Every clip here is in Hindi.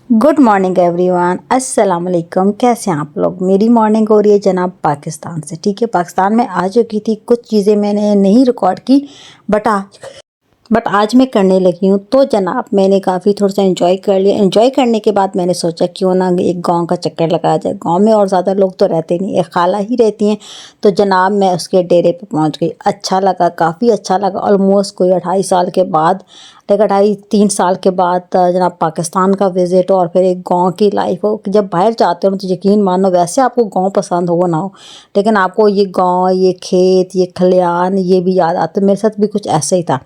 गुड मॉर्निंग एवरीवन, अस्सलाम वालेकुम। कैसे हैं आप लोग। मेरी मॉर्निंग हो रही है जनाब पाकिस्तान से। ठीक है, पाकिस्तान में आ चुकी थी। कुछ चीज़ें मैंने नहीं रिकॉर्ड की बट आज मैं करने लगी हूँ। तो जनाब मैंने काफ़ी थोड़ा सा एंजॉय कर लिया। एंजॉय करने के बाद मैंने सोचा क्यों ना एक गांव का चक्कर लगाया जाए। गांव में और ज़्यादा लोग तो रहते नहीं, एक खाला ही रहती हैं। तो जनाब मैं उसके डेरे पे पहुंच गई। अच्छा लगा, काफ़ी अच्छा लगा। ऑलमोस्ट कोई 2.5 साल के बाद, लेकिन 2.5-3 साल के बाद जनाब पाकिस्तान का विज़िट और फिर एक गांव की लाइफ हो। जब बाहर जाते हो तो यकीन मानो, वैसे आपको गांव पसंद हो ना हो, लेकिन आपको ये गांव, ये खेत, ये खलियान, ये भी याद आता है। मेरे साथ भी कुछ ऐसा ही था।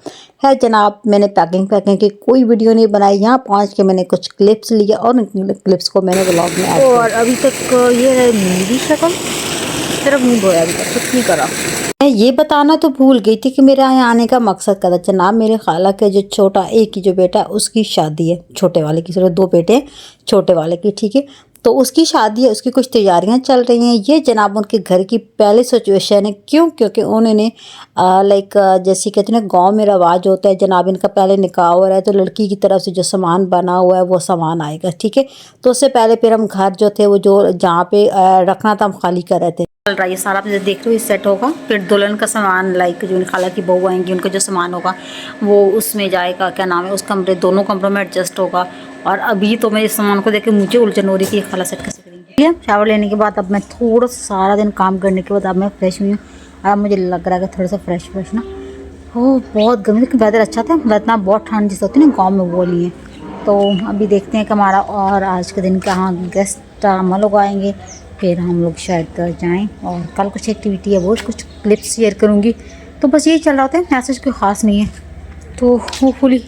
खैर जनाब मैंने पैकिंग की कोई वीडियो नहीं बनाई। यहाँ पहुँच के मैंने कुछ क्लिप्स लिए और उन क्लिप्स को मैंने व्लॉग में ऐड किया। और अभी तक ये है मेरी शक्ल, सिर्फ मुँह धोया, अभी तक कुछ नहीं करा। मैं ये बताना तो भूल गई थी कि मेरा यहाँ आने का मकसद क्या था। जनाब मेरे खाला के जो छोटा एक ही जो बेटा है उसकी शादी है, छोटे वाले की, सिर्फ 2 बेटे हैं छोटे वाले की। ठीक है, तो उसकी शादी है, उसकी कुछ तैयारियां चल रही हैं। ये जनाब उनके घर की पहली सिचुएशन है। क्यों? क्योंकि उन्होंने लाइक जैसे कहते हैं ना, गाँव में रवाज होता है जनाब, इनका पहले निकाह हो रहा है तो लड़की की तरफ से जो सामान बना हुआ है वो सामान आएगा। ठीक है, तो उससे पहले फिर हम घर जो थे वो जो जहाँ पे रखना था हम खाली कर रहे थे। चल रहा है ये सारा, आप जैसे देख रहे हो सेट होगा। फिर दुल्हन का सामान लाइक जो खाला की बहू आएंगी उनका जो सामान होगा वो उसमें जाएगा, क्या नाम है उस कमरे, दोनों कमरों में एडजस्ट होगा। और अभी तो मैं इस सामान को देख के मुझे उलझन हो रही थी खाला सेट कैसे करेंगे। शावर लेने के बाद अब मैं थोड़ा सारा दिन काम करने के बाद अब मैं फ्रेश हुई हूँ। अब मुझे लग रहा है कि थोड़ा सा फ्रेश ना हो। बहुत गर्मी, लेकिन वेदर अच्छा था, वरना बहुत ठंड जैसे होती है ना गाँव में वो नहीं है। तो अभी देखते हैं कि हमारा और आज के दिन कहाँ गेस्ट हम लोग आएंगे, फिर हम लोग शायद जाएं। और कल कुछ एक्टिविटी है, वो कुछ क्लिप्स शेयर करूँगी। तो बस यही चल रहा होता है, मैसेज कोई ख़ास नहीं है। तो होपफुली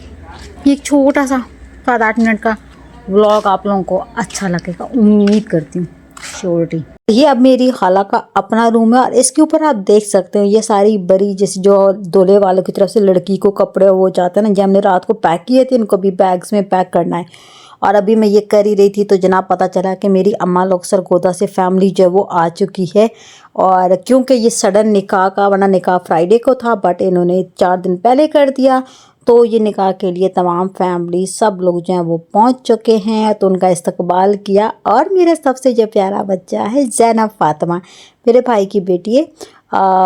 ये एक छोटा सा 7-8 मिनट का व्लॉग आप लोगों को अच्छा लगेगा, उम्मीद करती हूँ, श्योरिटी। ये अब मेरी खाला का अपना रूम है और इसके ऊपर आप देख सकते हो ये सारी बड़ी जैसे जो दूल्हे वालों की तरफ से लड़की को कपड़े वो जाते हैं ना, जो हमने रात को पैक किए थे इनको भी बैग्स में पैक करना है। और अभी मैं ये कर ही रही थी तो जनाब पता चला कि मेरी अम्मा लोग सरगोदा से फैमिली जो है वो आ चुकी है। और क्योंकि ये सडन निकाह का, वरना निकाह फ्राइडे को था बट इन्होंने 4 दिन पहले कर दिया, तो ये निकाह के लिए तमाम फैमिली सब लोग जो हैं वो पहुंच चुके हैं। तो उनका इस्तकबाल किया। और मेरा सबसे जो प्यारा बच्चा है ज़ैनब फ़ातिमा, मेरे भाई की बेटी है,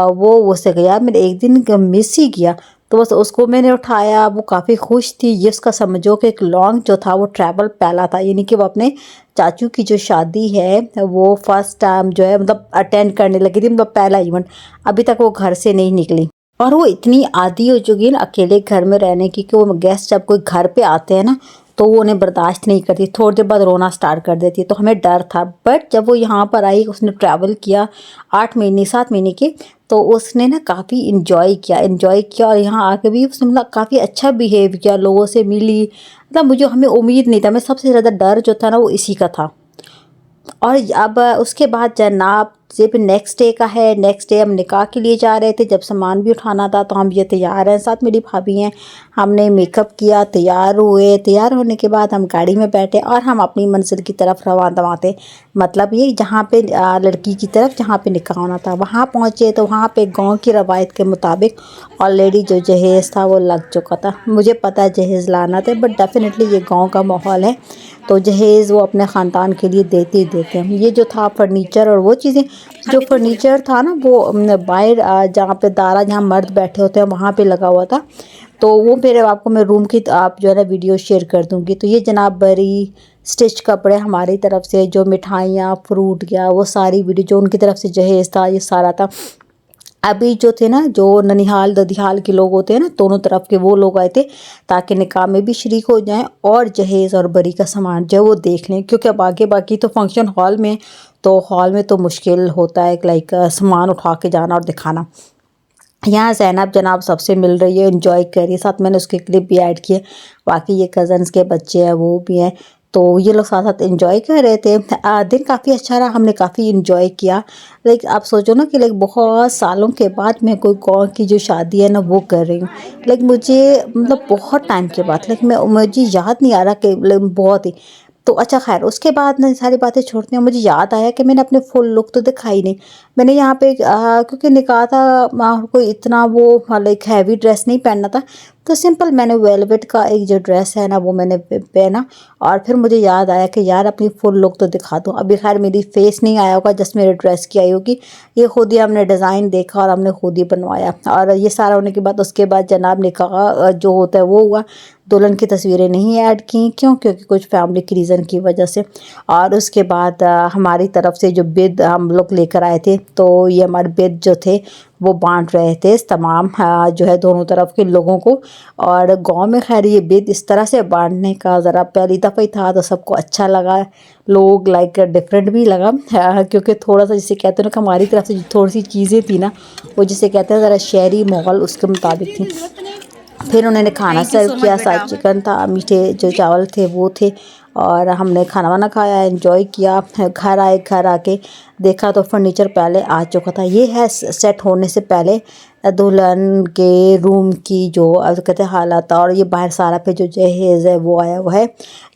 वो उससे गया, मैंने एक दिन मिस ही किया। तो बस उसको मैंने उठाया, वो काफ़ी खुश थी। ये उसका समझो कि एक लॉन्ग जो था वो ट्रैवल पहला था, यानी कि वो अपने चाचू की जो शादी है वो फर्स्ट टाइम जो है मतलब अटेंड करने लगी थी, मतलब पहला इवेंट। अभी तक वो घर से नहीं निकली और वो इतनी आदी हो चुकी है ना अकेले घर में रहने की कि वो गेस्ट जब कोई घर पे आते हैं ना तो वो उन्हें बर्दाश्त नहीं करती, थोड़ी देर बाद रोना स्टार्ट कर देती है। तो हमें डर था, बट जब वो यहाँ पर आई, उसने ट्रैवल किया 8 महीने 7 महीने के, तो उसने ना काफ़ी इन्जॉय किया और यहाँ आके भी उसने मतलब काफ़ी अच्छा बिहेव किया, लोगों से मिली। मतलब मुझे हमें उम्मीद नहीं था, मैं सबसे ज़्यादा डर जो था ना वो इसी का था। और अब उसके बाद जनाब जब नेक्स्ट डे का है, नेक्स्ट डे हम निकाह के लिए जा रहे थे। जब सामान भी उठाना था तो हम ये तैयार हैं, साथ मेरी भाभी हैं। हमने मेकअप किया, तैयार हुए। तैयार होने के बाद हम गाड़ी में बैठे और हम अपनी मंजिल की तरफ रवाना थे। मतलब ये जहाँ पे लड़की की तरफ जहाँ पे निकाह होना था वहाँ पहुँचे। तो वहाँ पे गांव की रवायत के मुताबिक ऑलरेडी जो जहेज़ था वो लग चुका था। मुझे पता है जहेज़ लाना था, बट डेफिनेटली ये गाँव का माहौल है तो जहेज़ वो अपने ख़ानदान के लिए देते ही देते हैं। ये जो था फर्नीचर और वो चीज़ें, जो फर्नीचर था ना वो बाहर जहाँ पे दारा, जहाँ मर्द बैठे होते हैं वहाँ पे लगा हुआ था। तो वो फिर आपको मैं रूम की आप जो है ना वीडियो शेयर कर दूँगी। तो ये जनाब बरी स्टिच कपड़े हमारी तरफ से, जो मिठाइयाँ, फ्रूट गया, वो सारी वीडियो जो उनकी तरफ से जहेज़ था ये सारा था। अभी जो थे ना, जो ननिहाल ददिहाल के लोग होते हैं ना, दोनों तरफ के वो लोग आए थे ताकि निकाह में भी शरीक हो जाएं और जहेज़ और बरी का सामान जो है वो देख लें। क्योंकि अब आगे बाकी तो फंक्शन हॉल में, तो हॉल में तो मुश्किल होता है लाइक सामान उठा के जाना और दिखाना। यहाँ ज़ैनब जनाब सबसे मिल रही है, एंजॉय कर रही है। साथ मैंने उसके क्लिप भी ऐड किए। बाकी ये कज़न्स के बच्चे हैं वो भी हैं, तो ये लोग साथ साथ एंजॉय कर रहे थे। दिन काफ़ी अच्छा रहा, हमने काफ़ी एंजॉय किया। लाइक आप सोचो ना कि लाइक बहुत सालों के बाद मैं कोई गाँव की जो शादी है ना वो कर रही हूँ। लाइक मुझे मतलब बहुत टाइम के बाद, लाइक मुझे याद नहीं आ रहा कि बहुत ही। तो अच्छा खैर उसके बाद ना सारी बातें छोड़ते हैं, मुझे याद आया कि मैंने अपने फुल लुक तो दिखाई नहीं। मैंने यहाँ पे क्योंकि निकाह था, कोई इतना वो लाइक हैवी ड्रेस नहीं पहनना था, तो सिंपल मैंने वेलवेट का एक जो ड्रेस है ना वो मैंने पहना। और फिर मुझे याद आया कि यार अपनी फुल लुक तो दिखा दूँ। अभी खैर मेरी फेस नहीं आया होगा, जस्ट मेरे ड्रेस की आई होगी। ये खुद ही हमने डिज़ाइन देखा और हमने खुद ही बनवाया। और ये सारा होने के बाद उसके बाद जनाब निकाह जो होता है वो हुआ। दुल्हन की तस्वीरें नहीं ऐड की, क्यों? क्योंकि कुछ फैमिली की रीज़न की वजह से। और उसके बाद हमारी तरफ से जो बिद हम लोग लेकर आए थे, तो ये हमारे बिद जो थे वो बांट रहे थे तमाम जो है दोनों तरफ के लोगों को। और गांव में खैर ये बिद इस तरह से बांटने का ज़रा पहली दफ़ा ही था, तो सबको अच्छा लगा। लोग लाइक डिफरेंट भी लगा, क्योंकि थोड़ा सा जिसे कहते हैं ना कि हमारी तरफ से थोड़ी सी चीज़ें थी ना, वो जिसे कहते हैं ज़रा शहरी माहौल उसके मुताबिक थी। फिर उन्होंने खाना सर्व किया, साथ चिकन था, मीठे जो चावल थे वो थे। और हमने खाना वाना खाया, एंजॉय किया। घर आए, घर आके देखा तो फर्नीचर पहले आ चुका था। ये है सेट होने से पहले दुल्हन के रूम की जो कहते हैं हालत। और ये बाहर सारा पे जो जहेज़ है वो आया हुआ है।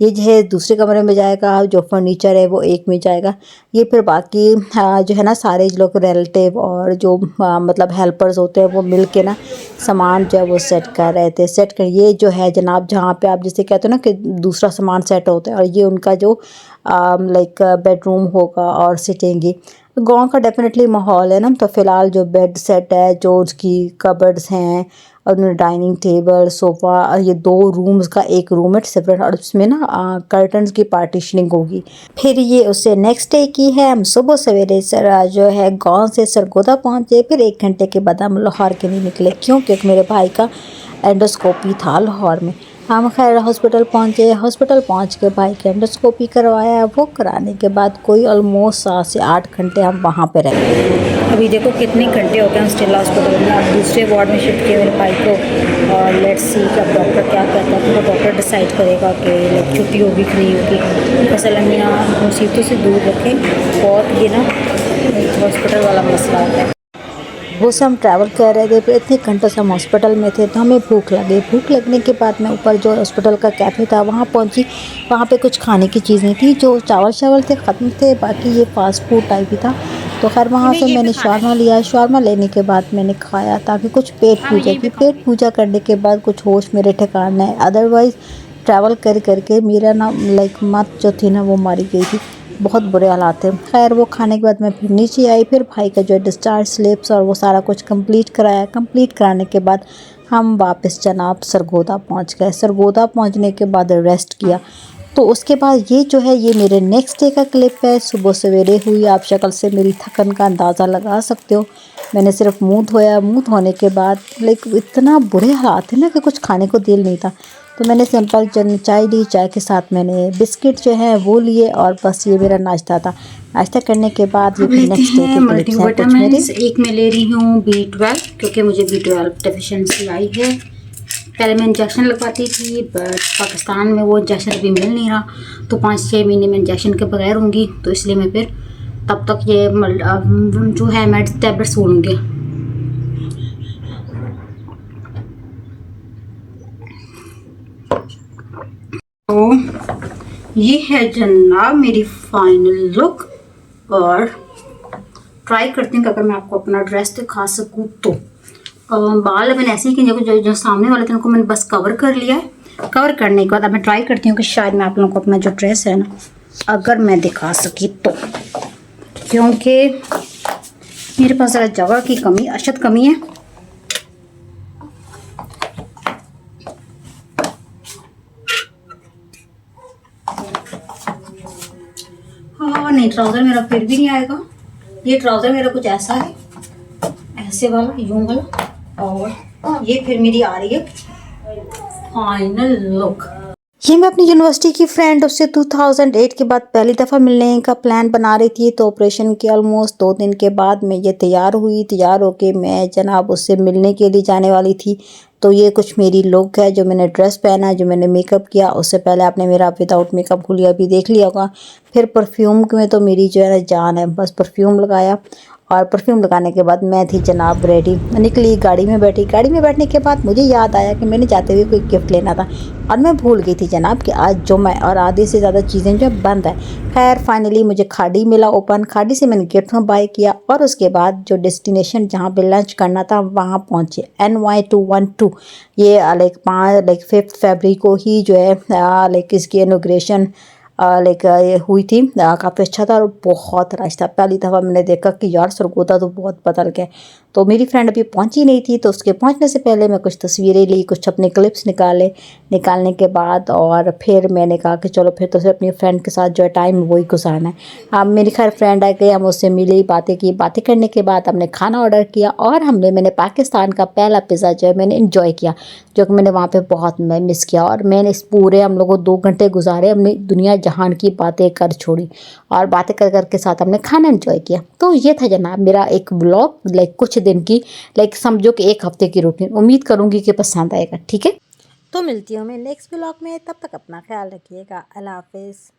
ये जहेज़ दूसरे कमरे में जाएगा, जो फर्नीचर है वो एक में जाएगा। ये फिर बाकी जो है ना सारे लोग रिलेटिव और जो मतलब हेल्पर्स होते हैं वो मिल के ना सामान जो है वो सेट कर रहे थे। सेट कर ये जो है जनाब, जहाँ पे आप जिसे कहते हो ना कि दूसरा सामान सेट होता है, और ये उनका जो लाइक बेडरूम होगा और सिटिंग। गांव का डेफिनेटली माहौल है ना। तो फ़िलहाल जो बेड सेट है, जो उसकी कबर्ड्स हैं और डाइनिंग टेबल, सोफ़ा, और ये 2 रूम्स का एक रूम है सेपरेट, और उसमें ना कर्टन्स की पार्टीशनिंग होगी। फिर ये उससे नेक्स्ट डे की है। हम सुबह सवेरे जो है गांव से सरगोदा पहुँचे। फिर 1 घंटे के बाद हम लाहौर के लिए निकले, क्यों? क्योंकि मेरे भाई का एंडोस्कोपी था लाहौर में। हम खैर हॉस्पिटल पहुँचे। हॉस्पिटल पहुँच के भाई की एंडोस्कोपी करवाया। वो कराने के बाद कोई ऑलमोस्ट 7 से 8 घंटे हम वहाँ पे रहे। अभी देखो कितने घंटे हो गए हम स्टिल हॉस्पिटल में। अब दूसरे वार्ड में शिफ्ट किए मेरे भाई को। और लेट्स सी कि अब डॉक्टर क्या कहता है, तो डॉक्टर डिसाइड करेगा कि लाइक छुट्टी होगी कि नहीं होगी। फसल हम यहाँ मुसीबतों से दूर रखें, बहुत ये ना हॉस्पिटल वाला मसला होता है। वो से हम ट्रैवल कर रहे थे, फिर इतने घंटों से हम हॉस्पिटल में थे, तो हमें भूख लगी। भूख लगने के बाद मैं ऊपर जो हॉस्पिटल का कैफ़े था वहाँ पहुँची। वहाँ पे कुछ खाने की चीज़ें थी, जो चावल थे ख़त्म थे, बाकी ये फ़ास्ट फूड टाइप ही था। तो खैर वहाँ से मैंने शावरमा लिया। शावरमा लेने के बाद मैंने खाया, ताकि कुछ पेट पूजा की। पेट पूजा करने के बाद कुछ होश मेरे ठिकाने है। अदरवाइज़ ट्रैवल कर करके मेरा ना लाइक मत जो थी ना वो मारी गई थी। बहुत बुरे हालात थे। खैर वो खाने के बाद मैं फिर नीचे आई। फिर भाई का जो डिस्चार्ज स्लिप्स और वो सारा कुछ कंप्लीट कराया। कंप्लीट कराने के बाद हम वापस जनाब सरगोदा पहुंच गए। सरगोदा पहुंचने के बाद रेस्ट किया। तो उसके बाद ये जो है ये मेरे नेक्स्ट डे का क्लिप है। सुबह सवेरे हुई। आप शक्ल से मेरी थकन का अंदाज़ा लगा सकते हो। मैंने सिर्फ मुँह धोया। मुँह धोने के बाद लाइक इतना बुरे हालात थे ना कि कुछ खाने को दिल नहीं था। तो मैंने सिंपल चाय ली। चाय के साथ मैंने बिस्किट जो है वो लिए, और बस ये मेरा नाश्ता था। नाश्ता करने के बाद ये नेक्स्ट डे के क्लिप्स हैं कुछ मेरे। एक मैं ले रही हूँ B12, क्योंकि मुझे B12 डेफिशिएंसी आई है। पहले मैं इंजेक्शन लगवाती थी, बट पाकिस्तान में वो इंजेक्शन अभी मिल नहीं रहा, तो 5-6 महीने में इंजेक्शन के बगैर होंगी। तो इसलिए मैं फिर तब तक ये जो है मैं टैबलेट्स लूँगी। तो ये है जनाब मेरी फाइनल लुक। और ट्राई करती हूँ कि अगर मैं आपको अपना ड्रेस दिखा सकूँ तो। बाल मैंने ऐसे ही कि जो सामने वाले थे उनको मैंने बस कवर कर लिया है। कवर करने के बाद अब मैं ट्राई करती हूँ कि शायद मैं आप लोगों को अपना जो ड्रेस है ना अगर मैं दिखा सकी तो, क्योंकि मेरे पास ज़रा जगह की कमी, अशद कमी है। हाँ नहीं, ट्राउज़र मेरा फिर भी नहीं आएगा। ये ट्राउज़र मेरा कुछ ऐसा है, ऐसे वाला, यूं वाला। और ये फिर मेरी आ रही है फाइनल लुक। ये मैं अपनी यूनिवर्सिटी की फ्रेंड, उससे 2008 के बाद पहली दफ़ा मिलने का प्लान बना रही थी। तो ऑपरेशन के ऑलमोस्ट 2 दिन के बाद मैं ये तैयार हुई। तैयार होके मैं जनाब उससे मिलने के लिए जाने वाली थी। तो ये कुछ मेरी लुक है, जो मैंने ड्रेस पहना, जो मैंने मेकअप किया। उससे पहले आपने मेरा विदाउट मेकअप हुलिया भी देख लिया होगा। फिर परफ्यूम में तो मेरी जो है ना जान है, बस परफ्यूम लगाया और परफ्यूम लगाने के बाद मैं थी जनाब रेडी, निकली, गाड़ी में बैठी। गाड़ी में बैठने के बाद मुझे याद आया कि मैंने जाते हुए कोई गिफ्ट लेना था और मैं भूल गई थी जनाब कि आज जुम्मा है और आधे से ज़्यादा चीज़ें जो बंद है। खैर फाइनली मुझे खाड़ी मिला ओपन, खाड़ी से मैंने गिफ्ट बाय किया और उसके बाद जो डेस्टिनेशन जहाँ पे लंच करना था वहाँ पहुँचे। NY212 ये लाइक 5 फरवरी को ही जो है लाइक इसकी इनॉग्रेशन लाइक ये हुई थी। काफ़ी अच्छा था और बहुत रश था। पहली दफ़ा मैंने देखा कि यार सरगोदा तो बहुत बदल गया। तो मेरी फ्रेंड अभी पहुंची नहीं थी, तो उसके पहुंचने से पहले मैं कुछ तस्वीरें ली, कुछ अपने क्लिप्स निकालने के बाद और फिर मैंने कहा कि चलो फिर तो अपनी फ्रेंड के साथ जो है टाइम वही गुजारना है। अब मेरी खैर फ्रेंड आ गई, हम उससे मिली, बातें की, बातें करने के बाद हमने खाना ऑर्डर किया और मैंने पाकिस्तान का पहला पिज़्ज़ा जो है मैंने इन्जॉय किया, जो कि मैंने वहाँ पे बहुत मिस किया। और मैंने इस पूरे हम लोगों 2 घंटे गुजारे, हमने दुनिया जहान की बातें कर छोड़ी और बातें कर के साथ हमने खाना एंजॉय किया। तो ये था जनाब मेरा एक व्लॉग, लाइक कुछ दिन की, लाइक समझो कि 1 हफ्ते की रूटीन। उम्मीद करूँगी कि पसंद आएगा। ठीक है, तो मिलती हूँ मैं नेक्स्ट व्लॉग में, तब तक अपना ख्याल रखिएगा। अल्लाह हाफिज़।